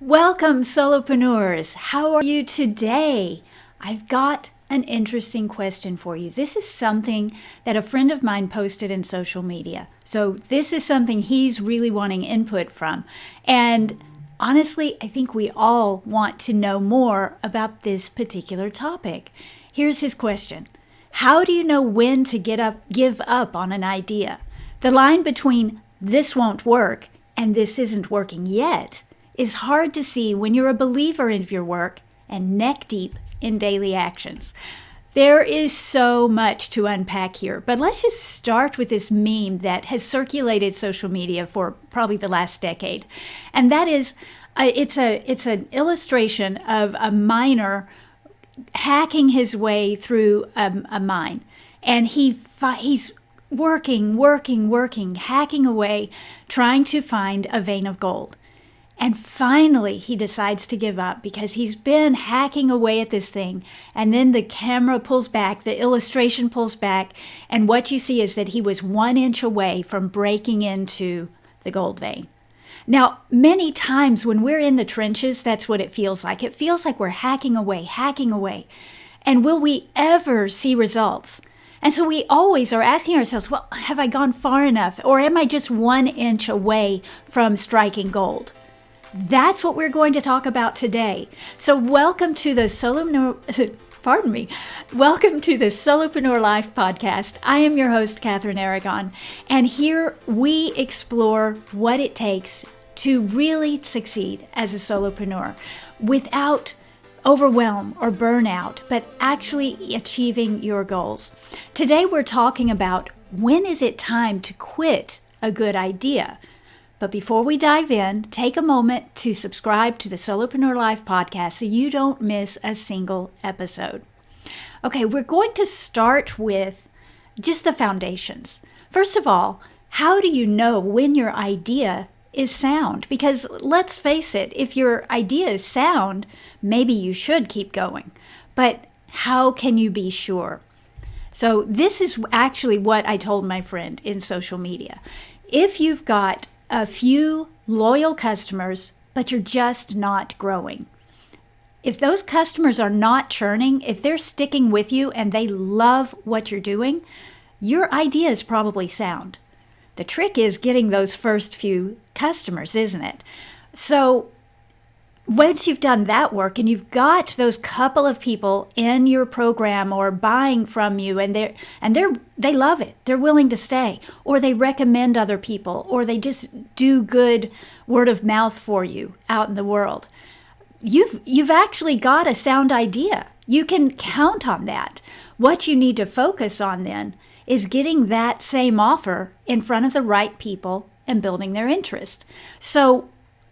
Welcome, solopreneurs. How are you today? I've got an interesting question for you. This is something that a friend of mine posted in social media. So this is something he's really wanting input from. And honestly, I think we all want to know more about this particular topic. Here's his question. How do you know when to give up on an idea? The line between this won't work and this isn't working yet is hard to see when you're a believer in your work and neck deep in daily actions. There is so much to unpack here, but let's just start with this meme that has circulated social media for probably the last decade. And that is, it's an illustration of a miner hacking his way through a mine. And he's working, hacking away, trying to find a vein of gold. And finally, he decides to give up because he's been hacking away at this thing. And then the camera pulls back, the illustration pulls back, and what you see is that he was 1 inch away from breaking into the gold vein. Now, many times when we're in the trenches, that's what it feels like. It feels like we're hacking away. And will we ever see results? And so we always are asking ourselves, well, have I gone far enough? Or am I just 1 inch away from striking gold? That's what we're going to talk about today. So welcome to the Welcome to the Solopreneur Life Podcast. I am your host, Kathryn Aragon, and here we explore what it takes to really succeed as a solopreneur without overwhelm or burnout, but actually achieving your goals. Today we're talking about when is it time to quit a good idea. But before we dive in, take a moment to subscribe to the Solopreneur Life Podcast so you don't miss a single episode. Okay, we're going to start with just the foundations. First of all, how do you know when your idea is sound? Because let's face it, if your idea is sound, maybe you should keep going. But how can you be sure? So this is actually what I told my friend in social media. If you've got a few loyal customers, but you're just not growing. If those customers are not churning, if they're sticking with you and they love what you're doing, your idea is probably sound. The trick is getting those first few customers, isn't it? So once you've done that work and you've got those couple of people in your program or buying from you and they love it, they're willing to stay, or they recommend other people, or they just do good word of mouth for you out in the world, you've actually got a sound idea. You can count on that. What you need to focus on then is getting that same offer in front of the right people and building their interest. So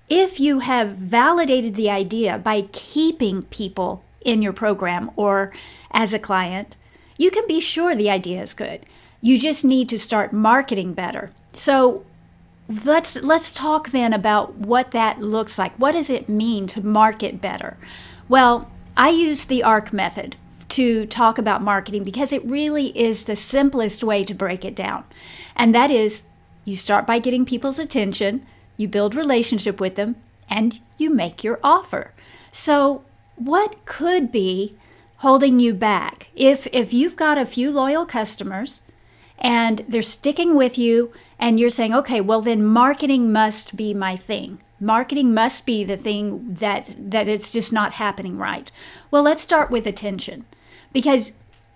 if you have validated the idea by keeping people in your program or as a client, you can be sure the idea is good. You just need to start marketing better. So let's talk then about what that looks like. What does it mean to market better? Well, I use the ARC method to talk about marketing because it really is the simplest way to break it down. And that is, you start by getting people's attention, you build relationship with them, and you make your offer. So what could be holding you back? If you've got a few loyal customers and they're sticking with you and you're saying, okay, well then marketing must be my thing. Marketing must be the thing that it's just not happening right. Well, let's start with attention, because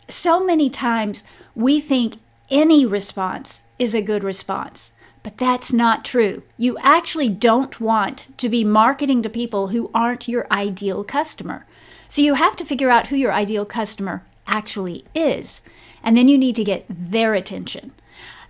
so many times we think any response is a good response. But that's not true. You actually don't want to be marketing to people who aren't your ideal customer. So you have to figure out who your ideal customer actually is. And then you need to get their attention.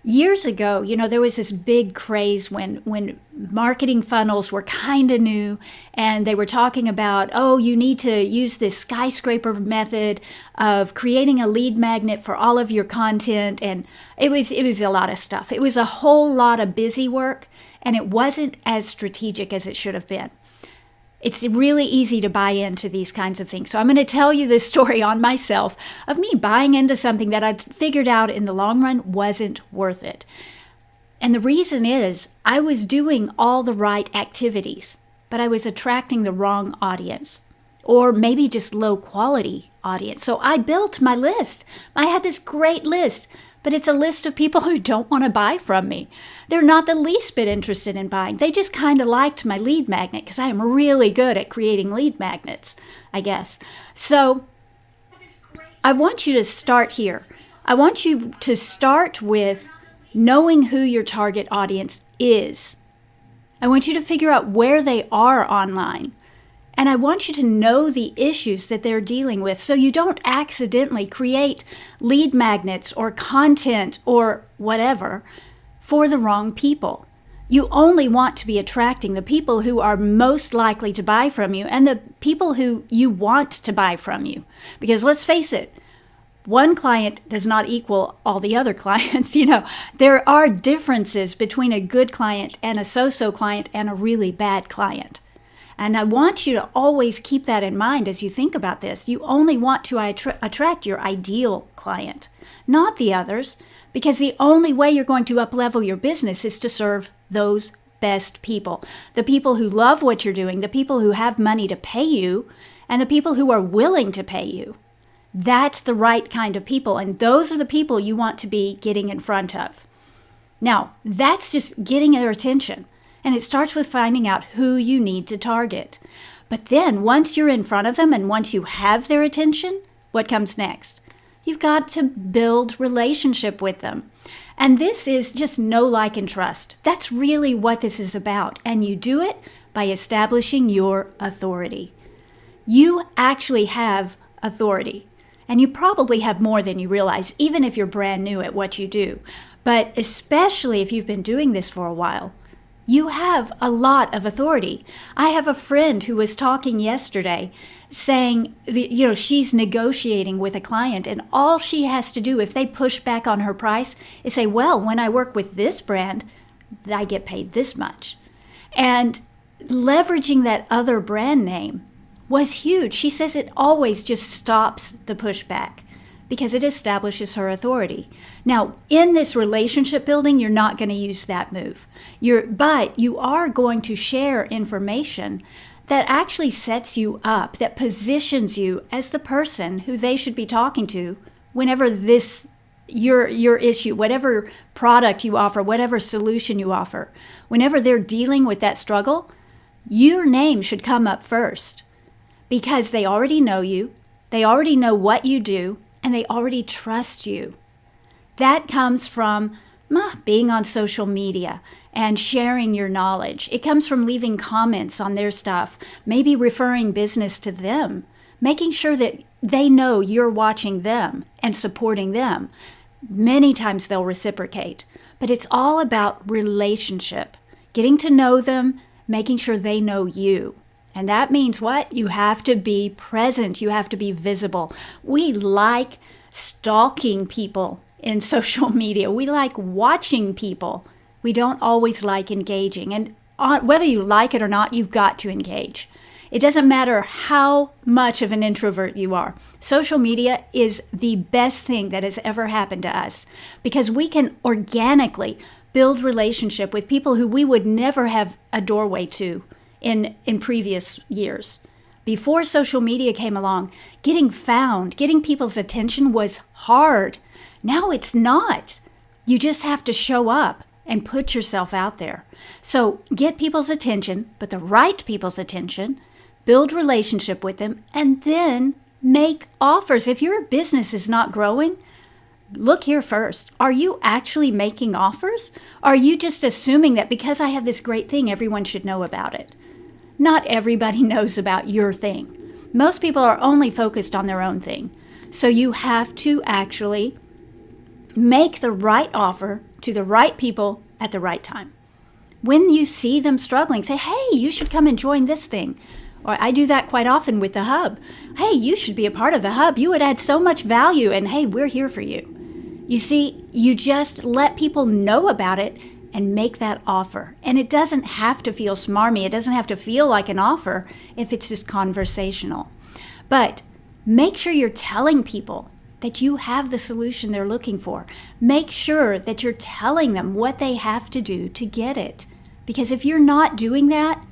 Years ago, there was this big craze when marketing funnels were kind of new, and they were talking about, you need to use this skyscraper method of creating a lead magnet for all of your content. And it was a lot of stuff. It was a whole lot of busy work, and it wasn't as strategic as it should have been. It's really easy to buy into these kinds of things. So I'm going to tell you this story on myself of me buying into something that I'd figured out in the long run wasn't worth it. And the reason is I was doing all the right activities. but I was attracting the wrong audience, or maybe just low quality audience. So I built my list. I had this great list, but it's a list of people who don't want to buy from me. They're not the least bit interested in buying. They just kind of liked my lead magnet because I am really good at creating lead magnets, I guess. So I want you to start here. I want you to start with knowing who your target audience is. I want you to figure out where they are online. And I want you to know the issues that they're dealing with so you don't accidentally create lead magnets or content or whatever for the wrong people. You only want to be attracting the people who are most likely to buy from you and the people who you want to buy from you. Because let's face it, one client does not equal all the other clients. There are differences between a good client and a so-so client and a really bad client. And I want you to always keep that in mind as you think about this. You only want to attract your ideal client, not the others, because the only way you're going to up-level your business is to serve those best people. The people who love what you're doing, the people who have money to pay you, and the people who are willing to pay you. That's the right kind of people, and those are the people you want to be getting in front of. Now, that's just getting their attention, and it starts with finding out who you need to target. But then, once you're in front of them and once you have their attention, what comes next? You've got to build relationship with them. And this is just know, like, and trust. That's really what this is about, and you do it by establishing your authority. You actually have authority. And you probably have more than you realize, even if you're brand new at what you do. But especially if you've been doing this for a while, you have a lot of authority. I have a friend who was talking yesterday saying, she's negotiating with a client, and all she has to do if they push back on her price is say, well, when I work with this brand, I get paid this much. And leveraging that other brand name was huge. She says it always just stops the pushback because it establishes her authority. Now, in this relationship building, you're not going to use that move. But you are going to share information that actually sets you up, that positions you as the person who they should be talking to whenever your issue, whatever product you offer, whatever solution you offer, whenever they're dealing with that struggle, your name should come up first. Because they already know you, they already know what you do, and they already trust you. That comes from being on social media and sharing your knowledge. It comes from leaving comments on their stuff, maybe referring business to them, making sure that they know you're watching them and supporting them. Many times they'll reciprocate, but it's all about relationship, getting to know them, making sure they know you. And that means what? You have to be present. You have to be visible. We like stalking people in social media. We like watching people. We don't always like engaging. And whether you like it or not, you've got to engage. It doesn't matter how much of an introvert you are. Social media is the best thing that has ever happened to us because we can organically build relationship with people who we would never have a doorway to in previous years. Before social media came along, getting people's attention was hard. Now it's not. You just have to show up and put yourself out there. So get people's attention, but the right people's attention, build relationship with them, and then make offers. If your business is not growing, look here first. Are you actually making offers? Are you just assuming that because I have this great thing, everyone should know about it? Not everybody knows about your thing. Most people are only focused on their own thing. So you have to actually make the right offer to the right people at the right time. When you see them struggling, say, hey, you should come and join this thing. Or I do that quite often with the hub. Hey, you should be a part of the hub. You would add so much value, and hey, we're here for you. You see, you just let people know about it and make that offer. And it doesn't have to feel smarmy. It doesn't have to feel like an offer if it's just conversational. But make sure you're telling people that you have the solution they're looking for. Make sure that you're telling them what they have to do to get it. Because if you're not doing that,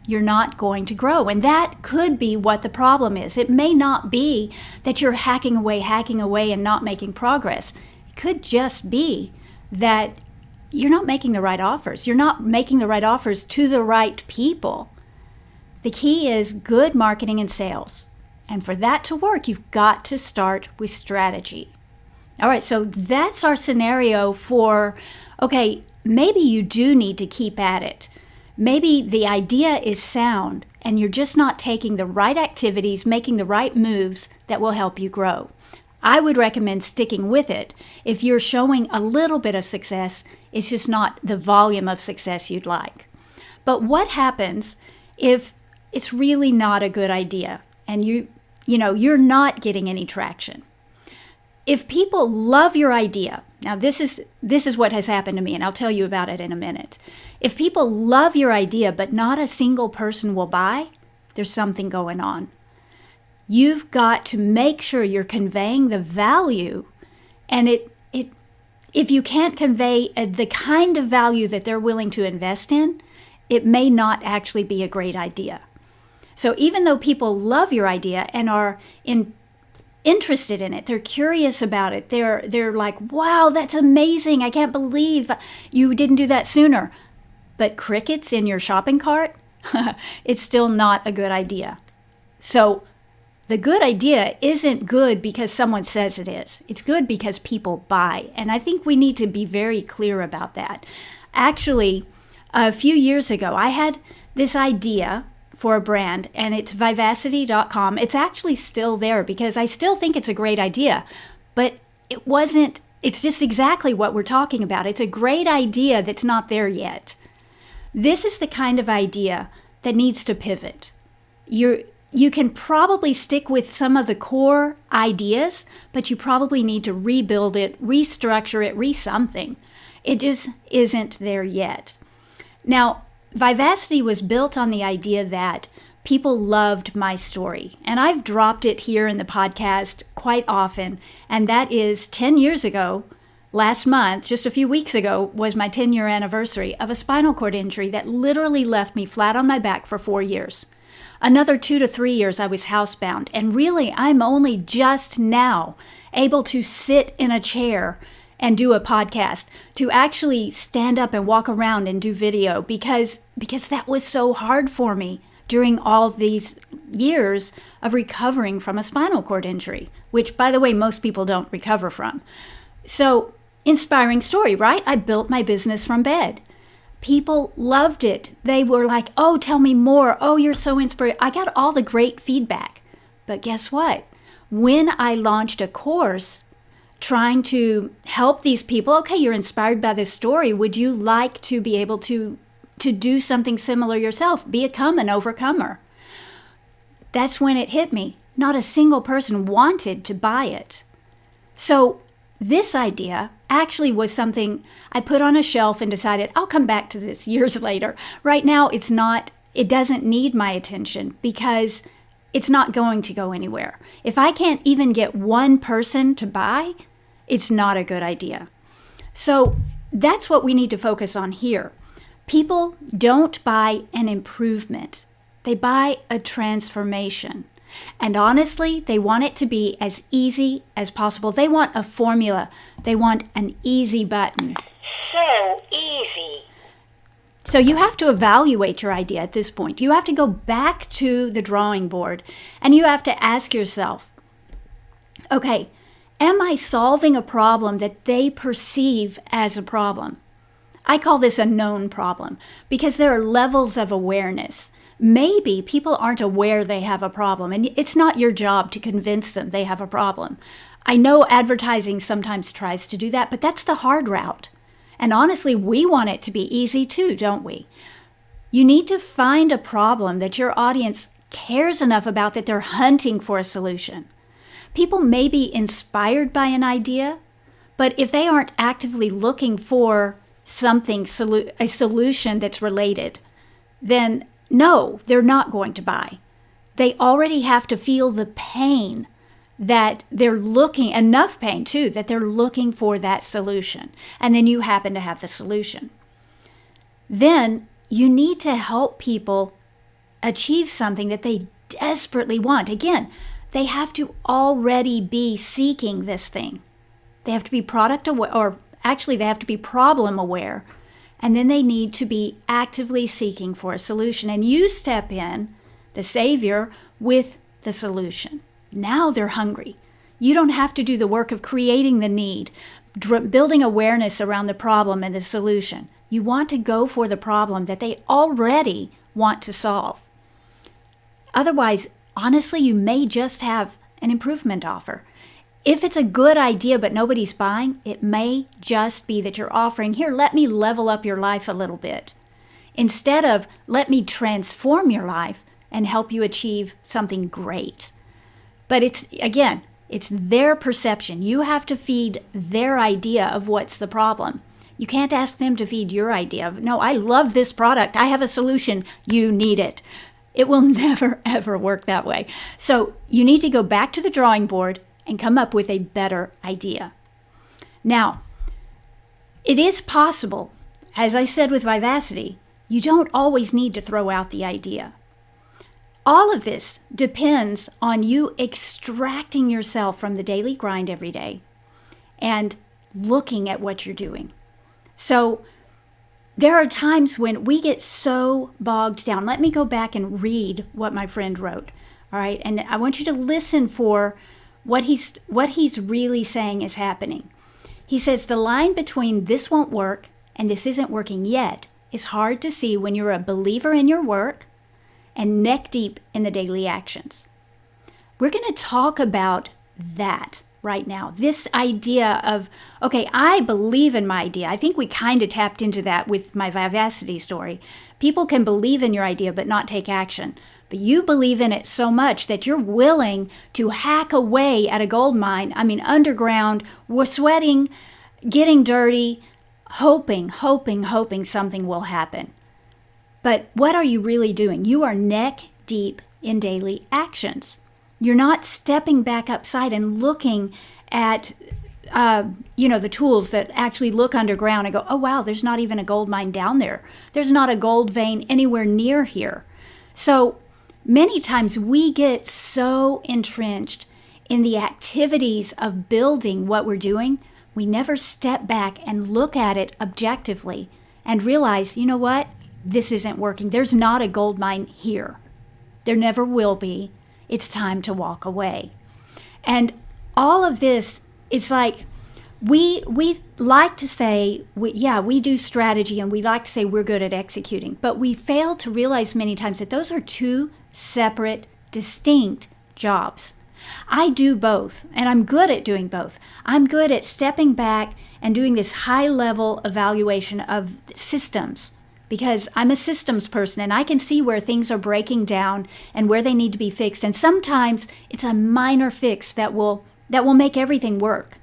you're not going to grow. And that could be what the problem is. It may not be that you're hacking away and not making progress. It could just be that you're not making the right offers. You're not making the right offers to the right people. The key is good marketing and sales. And for that to work, you've got to start with strategy. All right, so that's our scenario for, okay, maybe you do need to keep at it. Maybe the idea is sound and you're just not taking the right activities, making the right moves that will help you grow. I would recommend sticking with it. If you're showing a little bit of success, it's just not the volume of success you'd like. But what happens if it's really not a good idea and you're not getting any traction? If people love your idea, now this is what has happened to me, and I'll tell you about it in a minute. If people love your idea, but not a single person will buy, there's something going on. You've got to make sure you're conveying the value, and if you can't convey the kind of value that they're willing to invest in, it may not actually be a great idea. So even though people love your idea and are interested in it, they're curious about it, they're like, wow, that's amazing, I can't believe you didn't do that sooner. But crickets in your shopping cart, it's still not a good idea. So the good idea isn't good because someone says it is. It's good because people buy. And I think we need to be very clear about that. Actually, a few years ago, I had this idea for a brand, and it's vivacity.com. It's actually still there because I still think it's a great idea, but it's just exactly what we're talking about. It's a great idea that's not there yet. This is the kind of idea that needs to pivot. You can probably stick with some of the core ideas, but you probably need to rebuild it, restructure it, re-something. It just isn't there yet. Now, Vivacity was built on the idea that people loved my story. And I've dropped it here in the podcast quite often. And that is 10 years ago, last month, just a few weeks ago, was my 10-year anniversary of a spinal cord injury that literally left me flat on my back for 4 years. Another 2 to 3 years I was housebound. And really, I'm only just now able to sit in a chair and do a podcast, to actually stand up and walk around and do video because that was so hard for me during all these years of recovering from a spinal cord injury, which, by the way, most people don't recover from. So, inspiring story, right? I built my business from bed. People loved it. They were like, oh, tell me more. Oh, you're so inspiring. I got all the great feedback. But guess what? When I launched a course trying to help these people, okay, you're inspired by this story. Would you like to be able to do something similar yourself? Become an overcomer. That's when it hit me. Not a single person wanted to buy it. So this idea actually was something I put on a shelf and decided I'll come back to this years later. Right now, it doesn't need my attention because it's not going to go anywhere. If I can't even get one person to buy, it's not a good idea. So that's what we need to focus on here. People don't buy an improvement. They buy a transformation. And honestly, they want it to be as easy as possible. They want a formula. They want an easy button. So easy. So you have to evaluate your idea at this point. You have to go back to the drawing board and you have to ask yourself, okay, am I solving a problem that they perceive as a problem? I call this a known problem because there are levels of awareness. Maybe people aren't aware they have a problem, and it's not your job to convince them they have a problem. I know advertising sometimes tries to do that, but that's the hard route. And honestly, we want it to be easy too, don't we? You need to find a problem that your audience cares enough about that they're hunting for a solution. People may be inspired by an idea, but if they aren't actively looking for something, a solution that's related, then no, they're not going to buy. They already have to feel the pain that they're looking, enough pain too, that they're looking for that solution. And then you happen to have the solution. Then you need to help people achieve something that they desperately want, again, they have to already be seeking this thing. They have to be product aware, or actually they have to be problem aware. And then they need to be actively seeking for a solution. And you step in, the savior, with the solution. Now they're hungry. You don't have to do the work of creating the need, building awareness around the problem and the solution. You want to go for the problem that they already want to solve. Otherwise, honestly, you may just have an improvement offer. If it's a good idea but nobody's buying, it may just be that you're offering, here, let me level up your life a little bit. Instead of, let me transform your life and help you achieve something great. But it's their perception. You have to feed their idea of what's the problem. You can't ask them to feed your idea of, no, I love this product. I have a solution. You need it. It will never, ever work that way. So you need to go back to the drawing board and come up with a better idea. Now, it is possible, as I said with Vivacity, you don't always need to throw out the idea. All of this depends on you extracting yourself from the daily grind every day and looking at what you're doing. So there are times when we get so bogged down. Let me go back and read what my friend wrote. All right. And I want you to listen for what he's really saying is happening. He says the line between this won't work and this isn't working yet is hard to see when you're a believer in your work and neck deep in the daily actions. We're going to talk about that right now. This idea of, okay, I believe in my idea. I think we kind of tapped into that with my Vivacity story. People can believe in your idea but not take action. But you believe in it so much that you're willing to hack away at a gold mine. I mean, underground, we're sweating, getting dirty, hoping something will happen. But what are you really doing? You are neck deep in daily actions. You're not stepping back outside and looking at, the tools that actually look underground and go, oh, wow, there's not even a gold mine down there. There's not a gold vein anywhere near here. So many times we get so entrenched in the activities of building what we're doing, we never step back and look at it objectively and realize, you know what? This isn't working. There's not a gold mine here. There never will be. It's time to walk away. And all of this is like, we like to say, we do strategy and we like to say we're good at executing, but we fail to realize many times that those are two separate, distinct jobs. I do both, and I'm good at doing both. I'm good at stepping back and doing this high-level evaluation of systems because I'm a systems person and I can see where things are breaking down and where they need to be fixed. And sometimes it's a minor fix that will make everything work.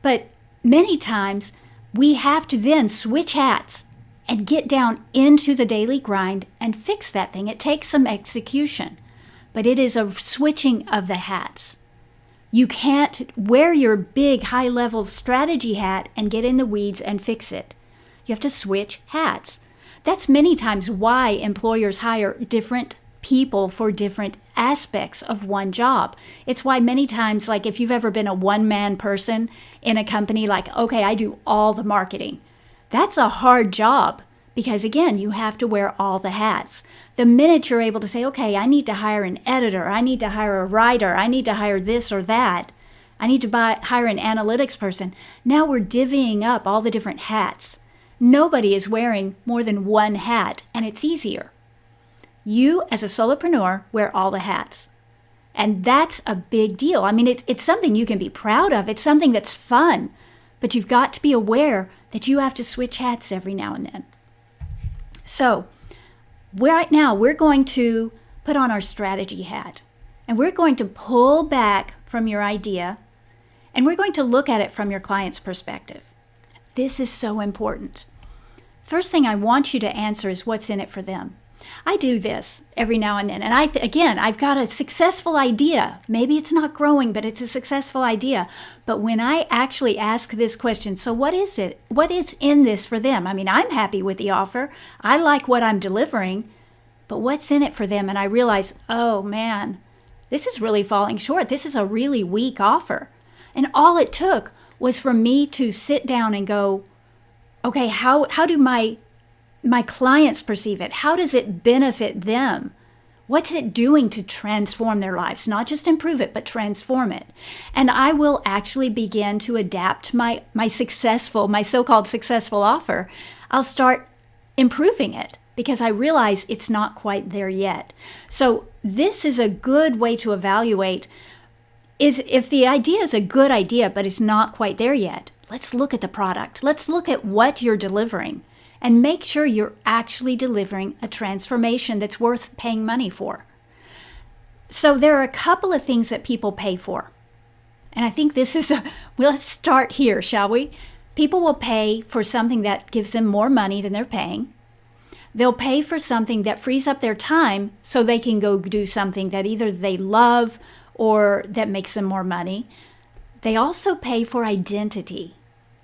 But many times we have to then switch hats and get down into the daily grind and fix that thing. It takes some execution, but it is a switching of the hats. You can't wear your big high-level strategy hat and get in the weeds and fix it. You have to switch hats. That's many times why employers hire different people for different aspects of one job. It's why many times, like if you've ever been a one-man person in a company, like, okay, I do all the marketing. That's a hard job because, again, you have to wear all the hats. The minute you're able to say, okay, I need to hire an editor, I need to hire a writer, I need to hire this or that, I need to hire an analytics person, now we're divvying up all the different hats. Nobody is wearing more than one hat, and it's easier. You, as a solopreneur, wear all the hats. And that's a big deal. I mean, it's something you can be proud of. It's something that's fun. But you've got to be aware that you have to switch hats every now and then. So, right now, we're going to put on our strategy hat. And we're going to pull back from your idea. And we're going to look at it from your client's perspective. This is so important. First thing I want you to answer is what's in it for them. I do this every now and then. And I've got a successful idea. Maybe it's not growing, but it's a successful idea. But when I actually ask this question, so what is it? What is in this for them? I mean, I'm happy with the offer. I like what I'm delivering. but what's in it for them? And I realize, oh man, this is really falling short. This is a really weak offer. And all it took was for me to sit down and go, okay, how do my clients perceive it? How does it benefit them? What's it doing to transform their lives? Not just improve it, but transform it. And I will actually begin to adapt my so-called successful offer. I'll start improving it because I realize it's not quite there yet. So this is a good way to evaluate is if the idea is a good idea, but it's not quite there yet. Let's look at the product. Let's look at what you're delivering and make sure you're actually delivering a transformation that's worth paying money for. So there are a couple of things that people pay for. And I think this is let's start here, shall we? People will pay for something that gives them more money than they're paying. They'll pay for something that frees up their time so they can go do something that either they love or that makes them more money. They also pay for identity.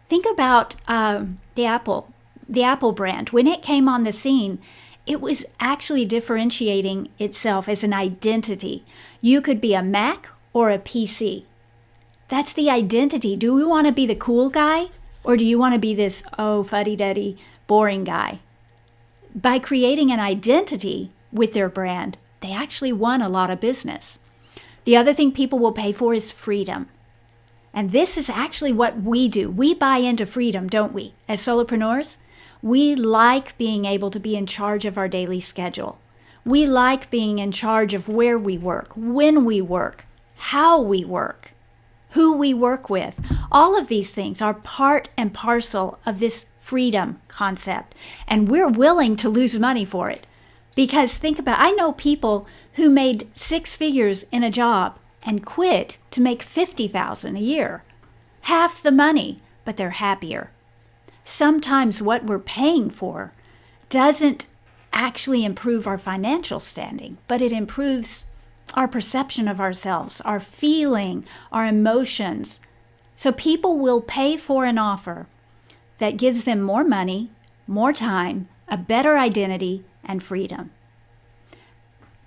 Think about the Apple brand. When it came on the scene, it was actually differentiating itself as an identity. You could be a Mac or a PC. That's the identity. Do we want to be the cool guy, or do you want to be this, fuddy-duddy, boring guy? By creating an identity with their brand, they actually won a lot of business. The other thing people will pay for is freedom. And this is actually what we do. We buy into freedom, don't we? As solopreneurs, we like being able to be in charge of our daily schedule. We like being in charge of where we work, when we work, how we work, who we work with. All of these things are part and parcel of this freedom concept. And we're willing to lose money for it. Because think about, I know people who made 6 figures in a job and quit to make $50,000 a year. Half the money, but they're happier. Sometimes what we're paying for doesn't actually improve our financial standing, but it improves our perception of ourselves, our feeling, our emotions. So people will pay for an offer that gives them more money, more time, a better identity, and freedom.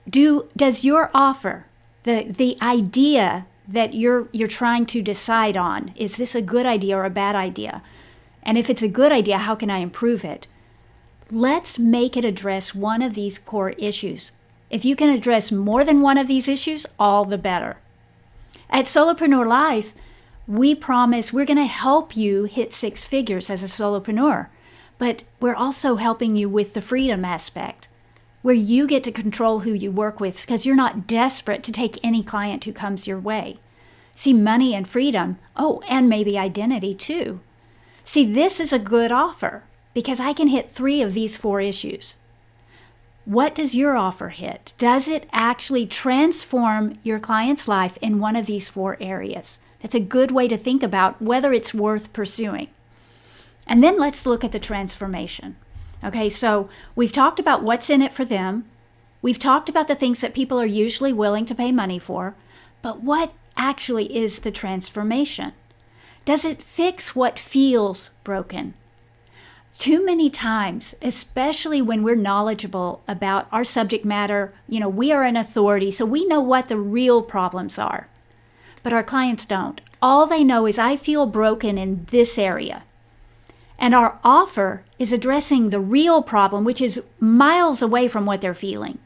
Does your offer, the idea that you're trying to decide on, is this a good idea or a bad idea? And if it's a good idea, how can I improve it? Let's make it address one of these core issues. If you can address more than one of these issues, all the better. At Solopreneur Life, we promise we're going to help you hit 6 figures as a solopreneur, but we're also helping you with the freedom aspect, where you get to control who you work with because you're not desperate to take any client who comes your way. See, money and freedom, and maybe identity too. See, this is a good offer because I can hit 3 of these 4 issues. What does your offer hit? Does it actually transform your client's life in one of these 4 areas? That's a good way to think about whether it's worth pursuing. And then let's look at the transformation. Okay, so we've talked about what's in it for them. We've talked about the things that people are usually willing to pay money for. But what actually is the transformation? Does it fix what feels broken? Too many times, especially when we're knowledgeable about our subject matter, we are an authority, so we know what the real problems are. But our clients don't. All they know is, I feel broken in this area. And our offer is addressing the real problem, which is miles away from what they're feeling.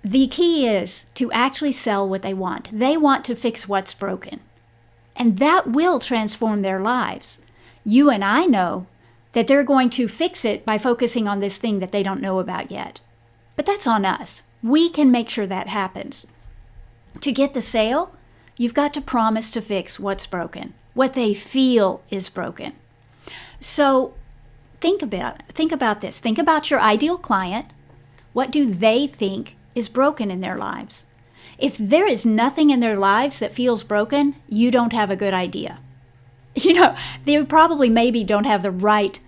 The key is to actually sell what they want. They want to fix what's broken. And that will transform their lives. You and I know that they're going to fix it by focusing on this thing that they don't know about yet. But that's on us. We can make sure that happens. To get the sale, you've got to promise to fix what's broken, what they feel is broken. So think about this. Think about your ideal client. What do they think is broken in their lives? If there is nothing in their lives that feels broken, you don't have a good idea. They probably maybe don't have the right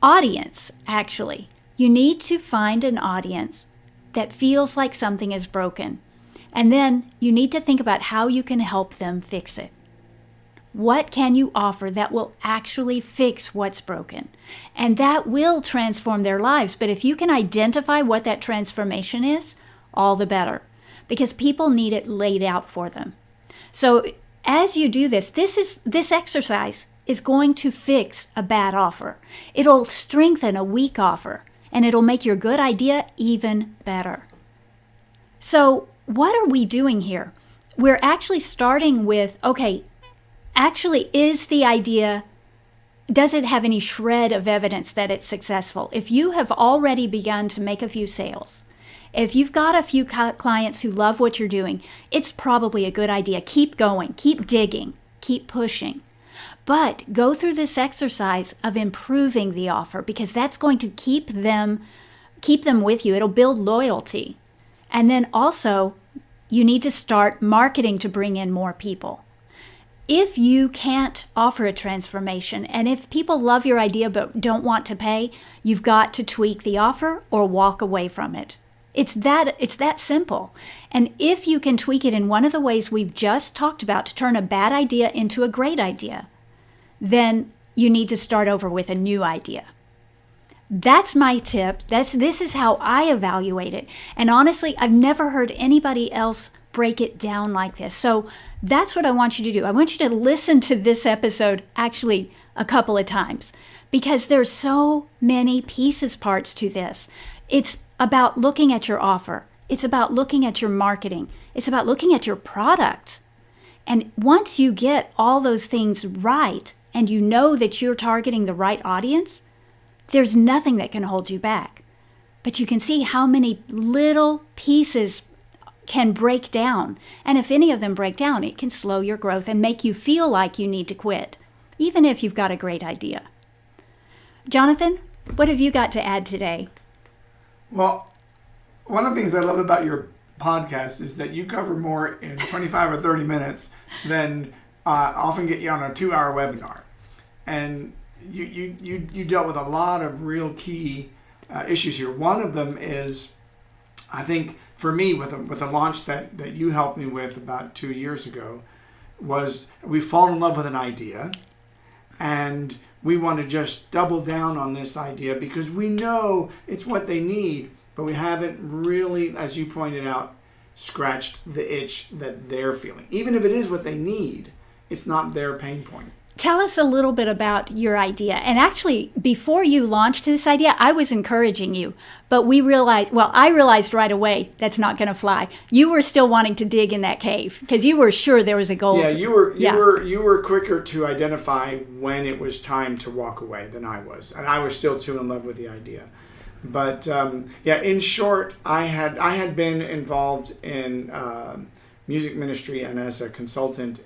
audience, actually. You need to find an audience that feels like something is broken. And then you need to think about how you can help them fix it. What can you offer that will actually fix what's broken? And that will transform their lives. But if you can identify what that transformation is, all the better, because people need it laid out for them. So as you do this exercise is going to fix a bad offer. It'll strengthen a weak offer, and it'll make your good idea even better. So what are we doing here? We're actually starting with, okay, actually, is the idea, does it have any shred of evidence that it's successful? If you have already begun to make a few sales, if you've got a few clients who love what you're doing, it's probably a good idea. Keep going, keep digging, keep pushing. But go through this exercise of improving the offer, because that's going to keep them with you. It'll build loyalty. And then also, you need to start marketing to bring in more people. If you can't offer a transformation, and if people love your idea but don't want to pay, you've got to tweak the offer or walk away from it. It's that simple. And if you can tweak it in one of the ways we've just talked about to turn a bad idea into a great idea, then you need to start over with a new idea. That's my tip. This is how I evaluate it. And honestly, I've never heard anybody else break it down like this. So that's what I want you to do. I want you to listen to this episode actually a couple of times, because there's so many parts to this. It's about looking at your offer. It's about looking at your marketing. It's about looking at your product. And once you get all those things right, and you know that you're targeting the right audience, there's nothing that can hold you back. But you can see how many little pieces can break down. And if any of them break down, it can slow your growth and make you feel like you need to quit, even if you've got a great idea. Jonathan, what have you got to add today? Well, one of the things I love about your podcast is that you cover more in 25 or 30 minutes than often get you on a 2-hour webinar. And you dealt with a lot of real key issues here. One of them is, I think, for me, with a launch that you helped me with about 2 years ago, was we fall in love with an idea, and we want to just double down on this idea because we know it's what they need, but we haven't really, as you pointed out, scratched the itch that they're feeling. Even if it is what they need, it's not their pain point. Tell us a little bit about your idea. And actually, before you launched this idea, I was encouraging you, but I realized right away that's not going to fly. You were still wanting to dig in that cave because you were sure there was a gold. Yeah, you were quicker to identify when it was time to walk away than I was, and I was still too in love with the idea. But in short, I had been involved in music ministry and as a consultant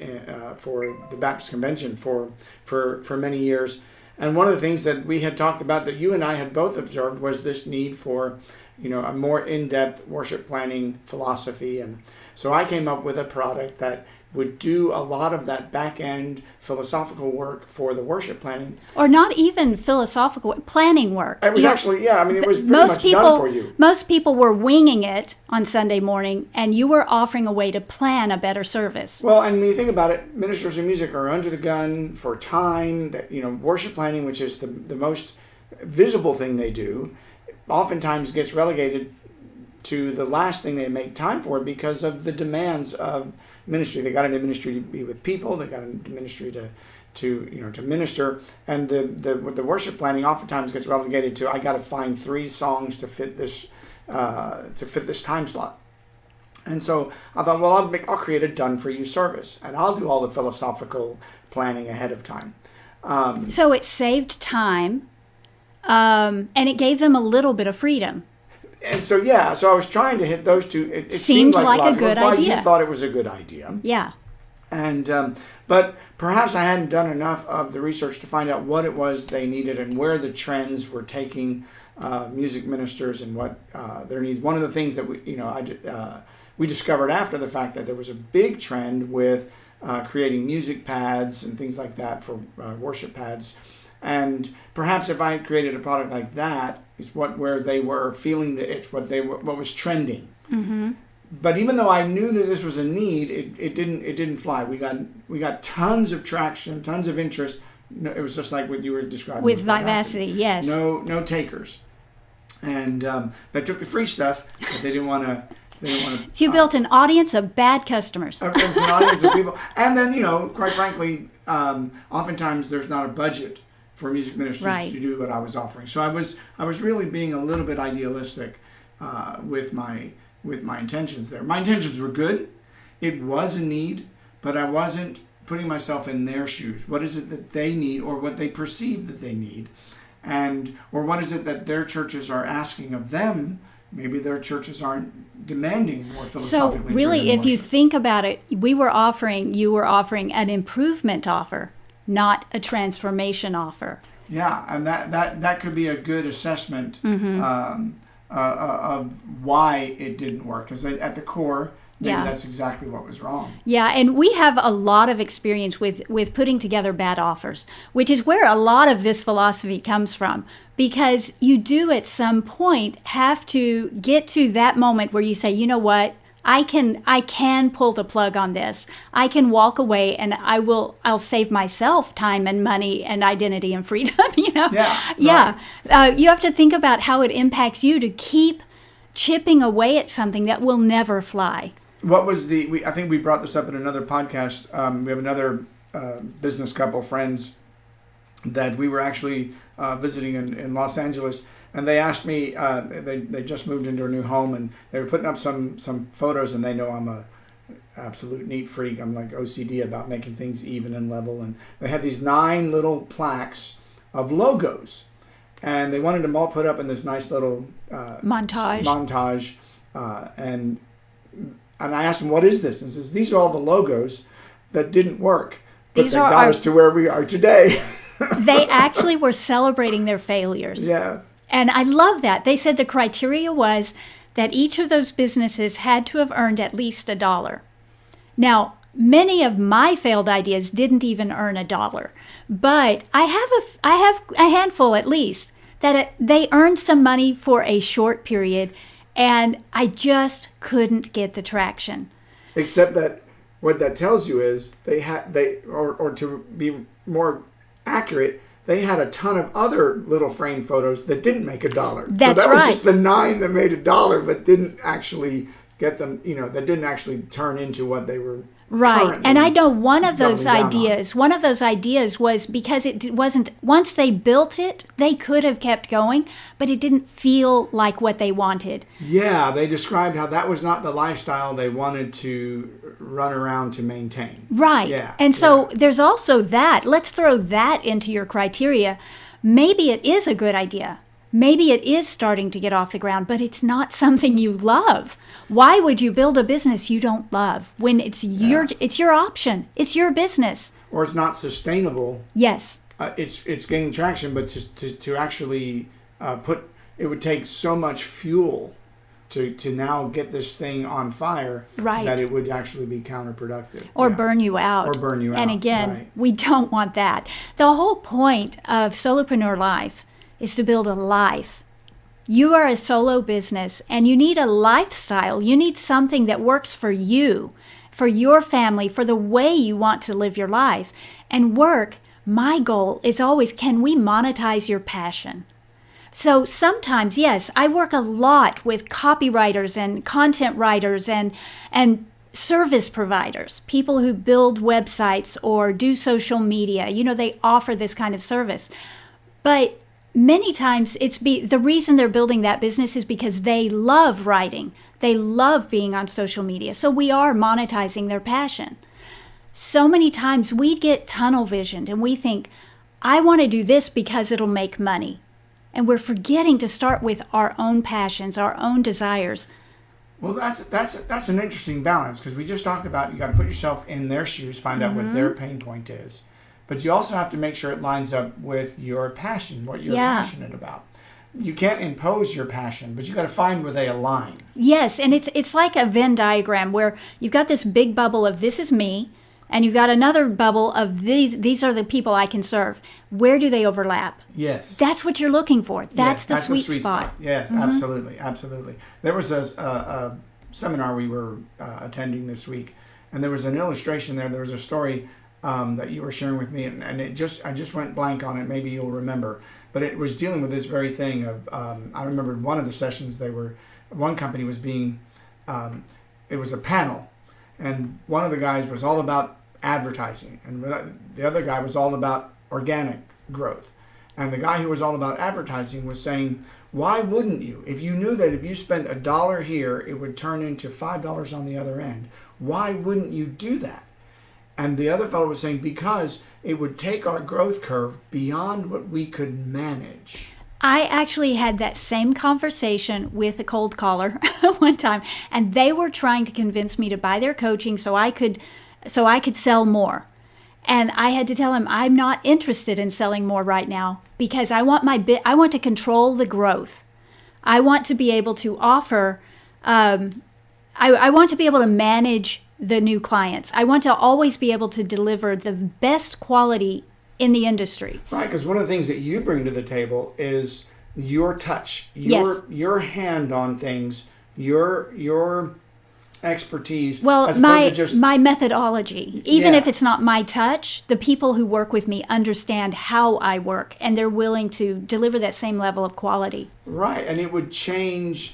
for the Baptist Convention for many years. And one of the things that we had talked about that you and I had both observed was this need for, a more in-depth worship planning philosophy. And so I came up with a product that would do a lot of that back-end philosophical work for the worship planning. Or not even philosophical, planning work. It was actually, it was pretty much done for you. Most people were winging it on Sunday morning, and you were offering a way to plan a better service. Well, and when you think about it, ministers of music are under the gun for time. That worship planning, which is the most visible thing they do, oftentimes gets relegated to the last thing they make time for because of the demands of ministry. They got into ministry to be with people. They got into ministry to minister, and the worship planning oftentimes gets relegated to I got to find 3 songs to fit this time slot. And so I thought, well, I'll create a done for you service, and I'll do all the philosophical planning ahead of time. So it saved time, and it gave them a little bit of freedom. And so I was trying to hit those two. It seemed like a good idea. You thought it was a good idea. Yeah. And but perhaps I hadn't done enough of the research to find out what it was they needed and where the trends were taking music ministers and what their needs. One of the things that we discovered after the fact that there was a big trend with creating music pads and things like that for worship pads. And perhaps if I had created a product like that, is where they were feeling the itch, what was trending. Mm-hmm. but even though I knew that this was a need, it didn't fly. We got tons of traction, tons of interest. No, it was just like what you were describing with Vivacity. Yes. No takers, and they took the free stuff, but they didn't want to. So you built an audience of bad customers. It was an audience of people, and then quite frankly, oftentimes there's not a budget for music ministry to do what I was offering. So I was really being a little bit idealistic with my intentions there. My intentions were good. It was a need, but I wasn't putting myself in their shoes. What is it that they need, or what they perceive that they need, or what is it that their churches are asking of them? Maybe their churches aren't demanding more philosophically. So really, if you think about it, you were offering an improvement offer, not a transformation offer. Yeah, and that could be a good assessment of why it didn't work. Because at the core, maybe that's exactly what was wrong. Yeah, and we have a lot of experience with putting together bad offers, which is where a lot of this philosophy comes from. Because you do at some point have to get to that moment where you say, you know what, I can pull the plug on this. I can walk away, and I'll save myself time and money and identity and freedom. Yeah. You have to think about how it impacts you to keep chipping away at something that will never fly. What was I think we brought this up in another podcast. We have another business couple, friends, that we were actually visiting in Los Angeles, and they asked me, they just moved into a new home, and they were putting up some photos, and they know I'm a absolute neat freak. I'm like OCD about making things even and level, and they had these 9 little plaques of logos, and they wanted them all put up in this nice little montage, and I asked them, what is this? And he says, these are all the logos that didn't work, but that got us to where we are today. They actually were celebrating their failures. Yeah. And I love that. They said the criteria was that each of those businesses had to have earned at least $1. Now, many of my failed ideas didn't even earn $1, but I have a handful at least that they earned some money for a short period, and I just couldn't get the traction. Except that what that tells you is or to be more accurate, they had a ton of other little frame photos that didn't make $1. That's so that right. was just the 9 that made $1, but didn't actually get them, that didn't actually turn into what they were. Right. And I know one of those ideas was because it wasn't, once they built it, they could have kept going, but it didn't feel like what they wanted. Yeah, they described how that was not the lifestyle they wanted to run around to maintain. Right. Yeah. And so there's also that. Let's throw that into your criteria. Maybe it is a good idea. Maybe it is starting to get off the ground, but it's not something you love. Why would you build a business you don't love when it's your option? It's your business. Or it's not sustainable. Yes. It's gaining traction, but to actually it would take so much fuel to now get this thing on fire that it would actually be counterproductive. Or burn you out. And again, we don't want that. The whole point of Solopreneur Life is to build a life. You are a solo business, and you need a lifestyle. You need something that works for you, for your family, for the way you want to live your life. And work, my goal is always, can we monetize your passion? So sometimes, yes, I work a lot with copywriters and content writers and service providers, people who build websites or do social media. They offer this kind of service. But many times the reason they're building that business is because they love writing. They love being on social media. So we are monetizing their passion. So many times we get tunnel visioned and we think, I want to do this because it'll make money. And we're forgetting to start with our own passions, our own desires. Well, that's an interesting balance, because we just talked about you got to put yourself in their shoes, find out what their pain point is. But you also have to make sure it lines up with your passion, what you're passionate about. You can't impose your passion, but you got to find where they align. Yes, and it's like a Venn diagram where you've got this big bubble of this is me, and you've got another bubble of these are the people I can serve. Where do they overlap? Yes. That's what you're looking for. That's the sweet spot. Yes, absolutely. There was a seminar we were attending this week, and there was an illustration there. There was a story that you were sharing with me, and I just went blank on it. Maybe you'll remember, but it was dealing with this very thing of. I remember one of the sessions one company was being, it was a panel, and one of the guys was all about advertising, and the other guy was all about organic growth, and the guy who was all about advertising was saying, why wouldn't you? If you knew that if you spent $1 here, it would turn into $5 on the other end, why wouldn't you do that? And the other fellow was saying, because it would take our growth curve beyond what we could manage. I actually had that same conversation with a cold caller one time, and they were trying to convince me to buy their coaching so I could sell more. And I had to tell him I'm not interested in selling more right now because I want to control the growth. I want to be able to offer. I want to be able to manage the new clients. I want to always be able to deliver the best quality in the industry. Right, because one of the things that you bring to the table is your touch, your hand on things, your expertise. Well, my methodology. Even if it's not my touch, the people who work with me understand how I work, and they're willing to deliver that same level of quality. Right, and it would change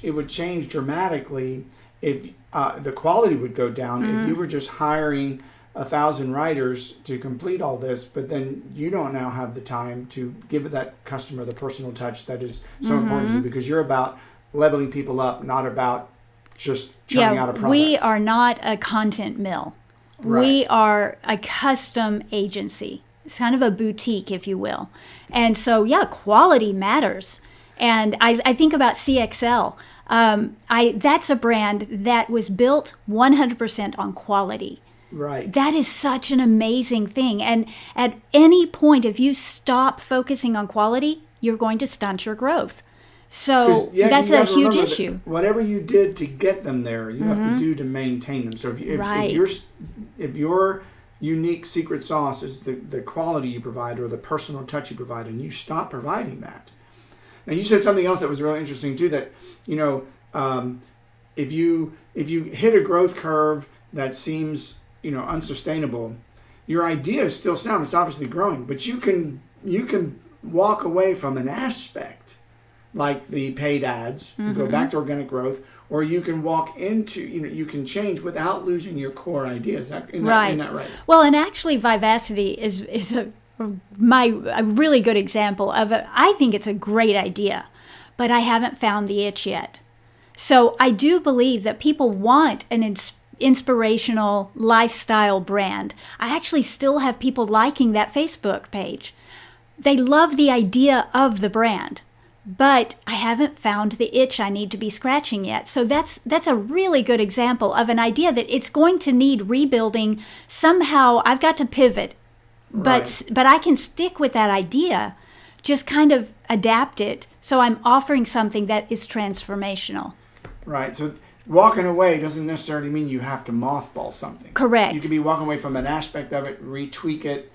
dramatically if the quality would go down if you were just hiring 1,000 writers to complete all this, but then you don't now have the time to give that customer the personal touch that is so important to you, because you're about leveling people up, not about just churning out a product. We are not a content mill. Right. We are a custom agency. It's kind of a boutique, if you will. And so, quality matters. And I think about CXL. That's a brand that was built 100% on quality. Right. That is such an amazing thing. And at any point, if you stop focusing on quality, you're going to stunt your growth. So that's a huge issue. Whatever you did to get them there, you have to do to maintain them. So if your unique secret sauce is the quality you provide or the personal touch you provide, and you stop providing that. And you said something else that was really interesting too, that if you hit a growth curve that seems unsustainable, your idea is still sound. It's obviously growing, but you can walk away from an aspect like the paid ads, you go back to organic growth, or you can walk into, you can change without losing your core idea. Is that right? Well, and actually Vivacity is a really good example of it. I think it's a great idea, but I haven't found the itch yet. So I do believe that people want an inspirational lifestyle brand. I actually still have people liking that Facebook page. They love the idea of the brand, but I haven't found the itch I need to be scratching yet. So that's a really good example of an idea that it's going to need rebuilding. Somehow I've got to pivot, but I can stick with that idea, just kind of adapt it. So I'm offering something that is transformational. Right. So walking away doesn't necessarily mean you have to mothball something. Correct. You could be walking away from an aspect of it, retweak it,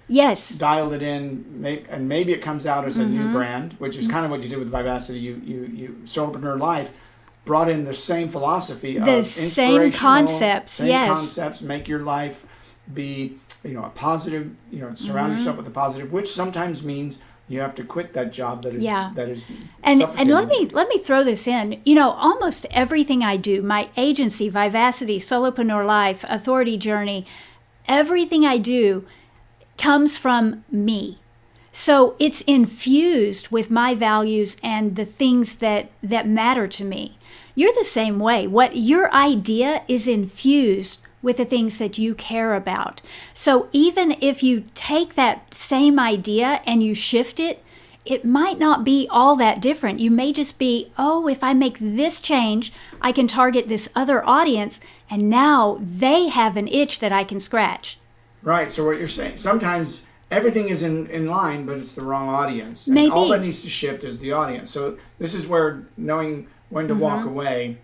dial it in, and maybe it comes out as a new brand, which is kind of what you did with Vivacity. You Solopreneur Life brought in the same philosophy of same concepts. Concepts, make your life be a positive. Surround yourself with the positive, which sometimes means you have to quit that job that is and let me throw this in. Almost everything I do, my agency, Vivacity, Solopreneur Life, Authority Journey, everything I do comes from me. So it's infused with my values and the things that matter to me. You're the same way. What your idea is infused with the things that you care about. So even if you take that same idea and you shift it, it might not be all that different. You may just be, if I make this change, I can target this other audience, and now they have an itch that I can scratch. Right, so what you're saying, sometimes everything is in line, but it's the wrong audience. And Maybe. All that needs to shift is the audience. So this is where knowing when to walk away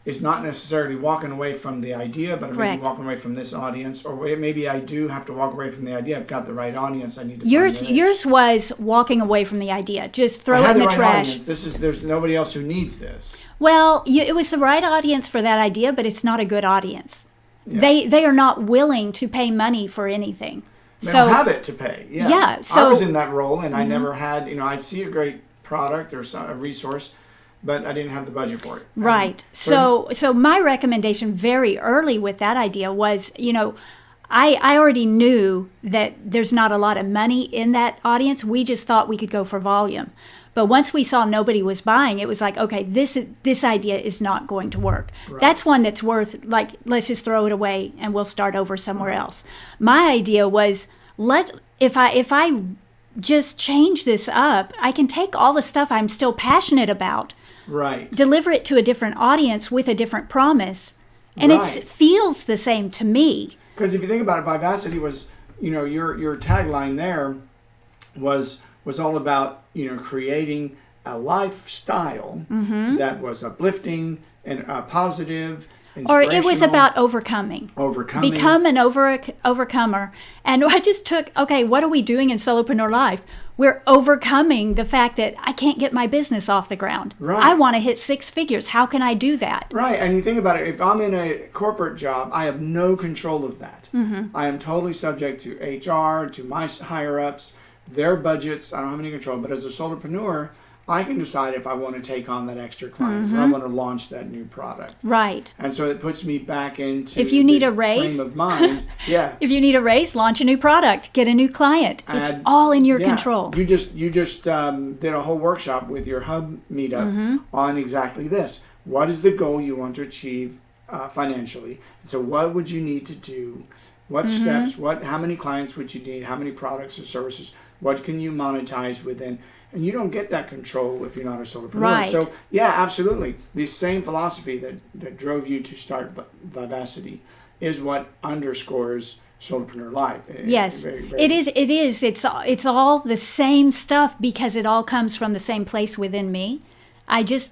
is not necessarily walking away from the idea, but maybe walking away from this audience, or maybe I do have to walk away from the idea. I've got the right audience. I need to. Yours was walking away from the idea. Just throw it in the trash. Audience. There's nobody else who needs this. Well, it was the right audience for that idea, but it's not a good audience. Yeah. They are not willing to pay money for anything. They don't have it to pay. Yeah. So I was in that role, and I never had. I'd see a great product or a resource, but I didn't have the budget for it. Right. So my recommendation very early with that idea was, I already knew that there's not a lot of money in that audience. We just thought we could go for volume. But once we saw nobody was buying, it was like, okay, this idea is not going to work. Right. That's one that's worth, let's just throw it away and we'll start over somewhere else. My idea was, if I just change this up, I can take all the stuff I'm still passionate about, right, deliver it to a different audience with a different promise, and it feels the same to me. Because if you think about it, Vivacity was, your tagline there was all about, creating a lifestyle that was uplifting and positive. Or it was about overcoming. Become an overcomer. And I just took, what are we doing in Solopreneur Life? We're overcoming the fact that I can't get my business off the ground. Right. I want to hit 6 figures. How can I do that? Right. And you think about it, if I'm in a corporate job, I have no control of that. I am totally subject to HR, to my higher-ups, their budgets. I don't have any control. But as a solopreneur, I can decide if I want to take on that extra client, if I want to launch that new product. Right. And so it puts me back into if you need a raise, frame of mind. Yeah. If you need a raise, launch a new product, get a new client. It's all in your control. You just did a whole workshop with your hub meetup on exactly this. What is the goal you want to achieve financially? So what would you need to do? What steps? How many clients would you need? How many products or services? What can you monetize within? And you don't get that control if you're not a solopreneur. Right. So, yeah, absolutely. The same philosophy that drove you to start Vivacity is what underscores Solopreneur Life. Yes, it is. It's all the same stuff because it all comes from the same place within me. If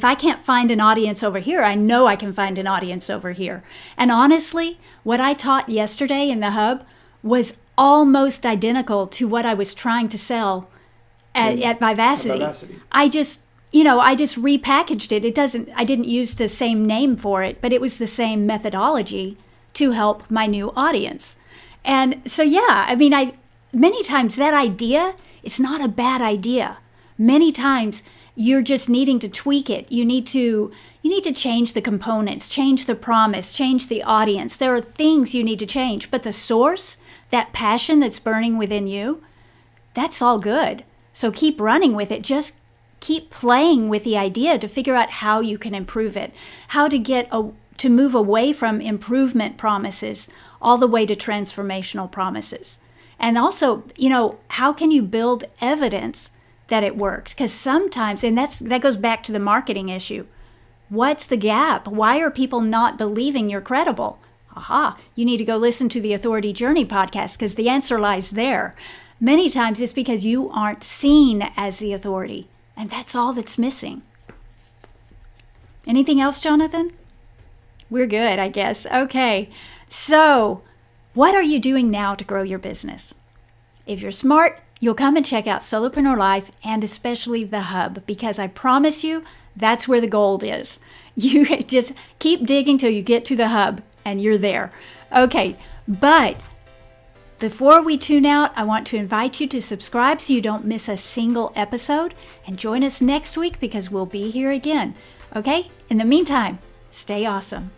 I can't find an audience over here, I know I can find an audience over here. And honestly, what I taught yesterday in the hub was almost identical to what I was trying to sell at Vivacity. I just repackaged it. I didn't use the same name for it, but it was the same methodology to help my new audience. And so, many times that idea, it's not a bad idea. Many times you're just needing to tweak it. You need to change the components, change the promise, change the audience. There are things you need to change, but the source, that passion that's burning within you, that's all good. So keep running with it. Just keep playing with the idea to figure out how you can improve it, how to move away from improvement promises all the way to transformational promises. And also, how can you build evidence that it works? Because sometimes, and that goes back to the marketing issue. What's the gap? Why are people not believing you're credible? You need to go listen to the Authority Journey podcast because the answer lies there. Many times it's because you aren't seen as the authority, and that's all that's missing. Anything else, Jonathan? We're good, I guess. Okay, so what are you doing now to grow your business? If you're smart, you'll come and check out Solopreneur Life and especially the hub, because I promise you that's where the gold is. You just keep digging till you get to the hub and you're there. Okay, but before we tune out, I want to invite you to subscribe so you don't miss a single episode, and join us next week because we'll be here again. Okay? In the meantime, stay awesome.